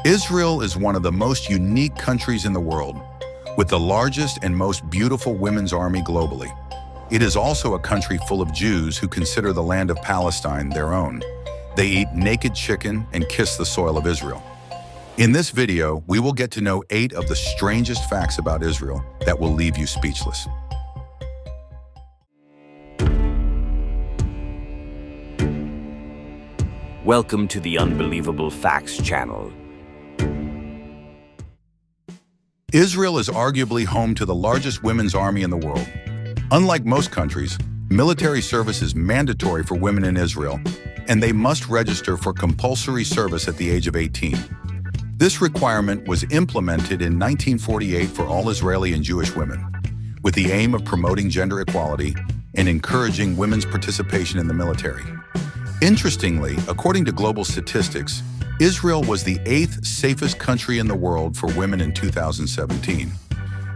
Israel is one of the most unique countries in the world, with the largest and most beautiful women's army globally. It is also a country full of Jews who consider the land of Palestine their own. They eat naked chicken and kiss the soil of Israel. In this video, we will get to know 8 of the strangest facts about Israel that will leave you speechless. Welcome to the Unbelievable Facts channel. Israel is arguably home to the largest women's army in the world. Unlike most countries, military service is mandatory for women in Israel, and they must register for compulsory service at the age of 18. This requirement was implemented in 1948 for all Israeli and Jewish women, with the aim of promoting gender equality and encouraging women's participation in the military. Interestingly, according to global statistics, Israel was the 8th safest country in the world for women in 2017.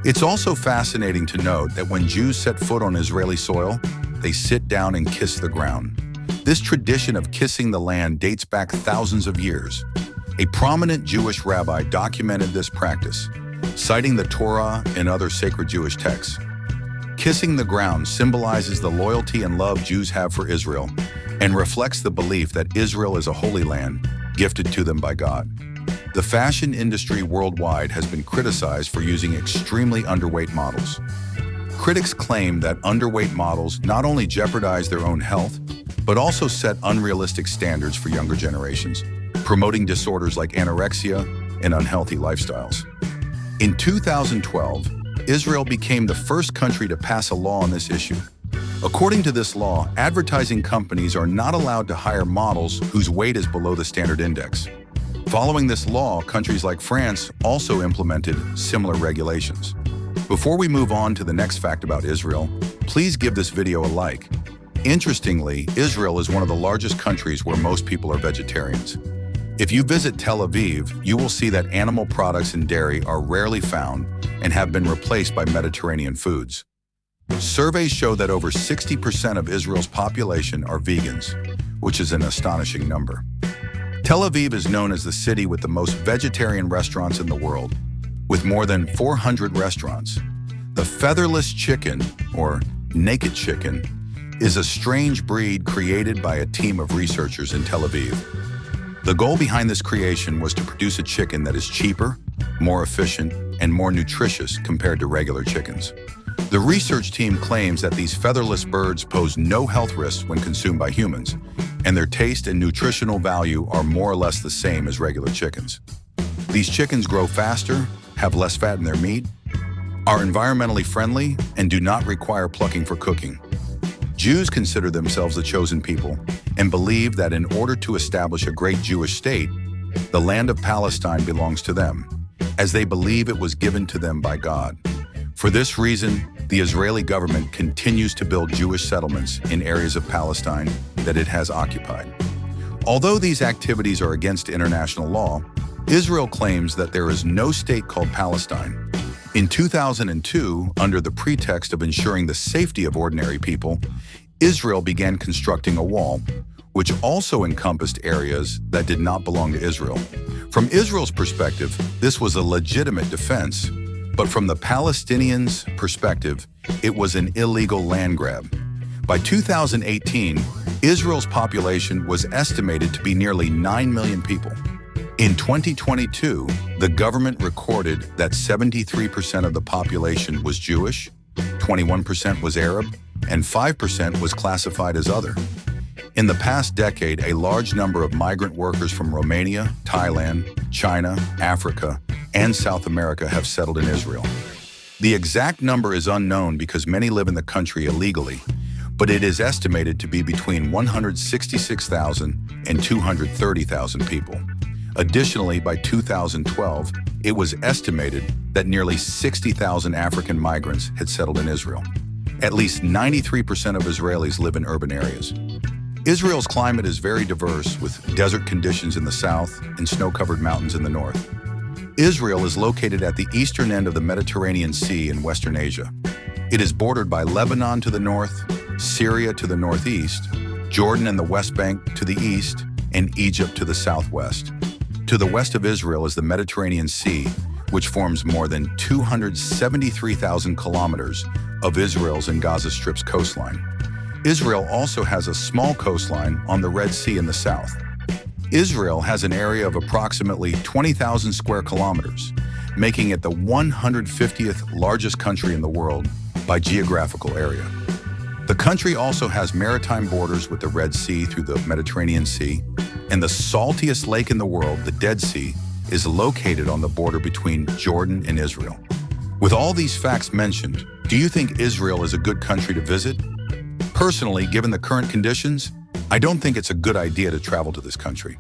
It's also fascinating to note that when Jews set foot on Israeli soil, they sit down and kiss the ground. This tradition of kissing the land dates back thousands of years. A prominent Jewish rabbi documented this practice, citing the Torah and other sacred Jewish texts. Kissing the ground symbolizes the loyalty and love Jews have for Israel and reflects the belief that Israel is a holy land gifted to them by God. The fashion industry worldwide has been criticized for using extremely underweight models. Critics claim that underweight models not only jeopardize their own health, but also set unrealistic standards for younger generations, promoting disorders like anorexia and unhealthy lifestyles. In 2012, Israel became the first country to pass a law on this issue. According to this law, advertising companies are not allowed to hire models whose weight is below the standard index. Following this law, countries like France also implemented similar regulations. Before we move on to the next fact about Israel, please give this video a like. Interestingly, Israel is one of the largest countries where most people are vegetarians. If you visit Tel Aviv, you will see that animal products and dairy are rarely found and have been replaced by Mediterranean foods. Surveys show that over 60% of Israel's population are vegans, which is an astonishing number. Tel Aviv is known as the city with the most vegetarian restaurants in the world, with more than 400 restaurants. The featherless chicken, or naked chicken, is a strange breed created by a team of researchers in Tel Aviv. The goal behind this creation was to produce a chicken that is cheaper, more efficient, and more nutritious compared to regular chickens. The research team claims that these featherless birds pose no health risks when consumed by humans, and their taste and nutritional value are more or less the same as regular chickens. These chickens grow faster, have less fat in their meat, are environmentally friendly, and do not require plucking for cooking. Jews consider themselves the chosen people and believe that in order to establish a great Jewish state, the land of Palestine belongs to them, as they believe it was given to them by God. For this reason, the Israeli government continues to build Jewish settlements in areas of Palestine that it has occupied. Although these activities are against international law, Israel claims that there is no state called Palestine. In 2002, under the pretext of ensuring the safety of ordinary people, Israel began constructing a wall, which also encompassed areas that did not belong to Israel. From Israel's perspective, this was a legitimate defense, but from the Palestinians' perspective, it was an illegal land grab. By 2018, Israel's population was estimated to be nearly 9 million people. In 2022, the government recorded that 73% of the population was Jewish, 21% was Arab, and 5% was classified as other. In the past decade, a large number of migrant workers from Romania, Thailand, China, Africa, and South America have settled in Israel. The exact number is unknown because many live in the country illegally, but it is estimated to be between 166,000 and 230,000 people. Additionally, by 2012, it was estimated that nearly 60,000 African migrants had settled in Israel. At least 93% of Israelis live in urban areas. Israel's climate is very diverse, with desert conditions in the south and snow-covered mountains in the north. Israel is located at the eastern end of the Mediterranean Sea in Western Asia. It is bordered by Lebanon to the north, Syria to the northeast, Jordan and the West Bank to the east, and Egypt to the southwest. To the west of Israel is the Mediterranean Sea, which forms more than 273,000 kilometers of Israel's and Gaza Strip's coastline. Israel also has a small coastline on the Red Sea in the south. Israel has an area of approximately 20,000 square kilometers, making it the 150th largest country in the world by geographical area. The country also has maritime borders with the Red Sea through the Mediterranean Sea, and the saltiest lake in the world, the Dead Sea, is located on the border between Jordan and Israel. With all these facts mentioned, do you think Israel is a good country to visit? Personally, given the current conditions, I don't think it's a good idea to travel to this country.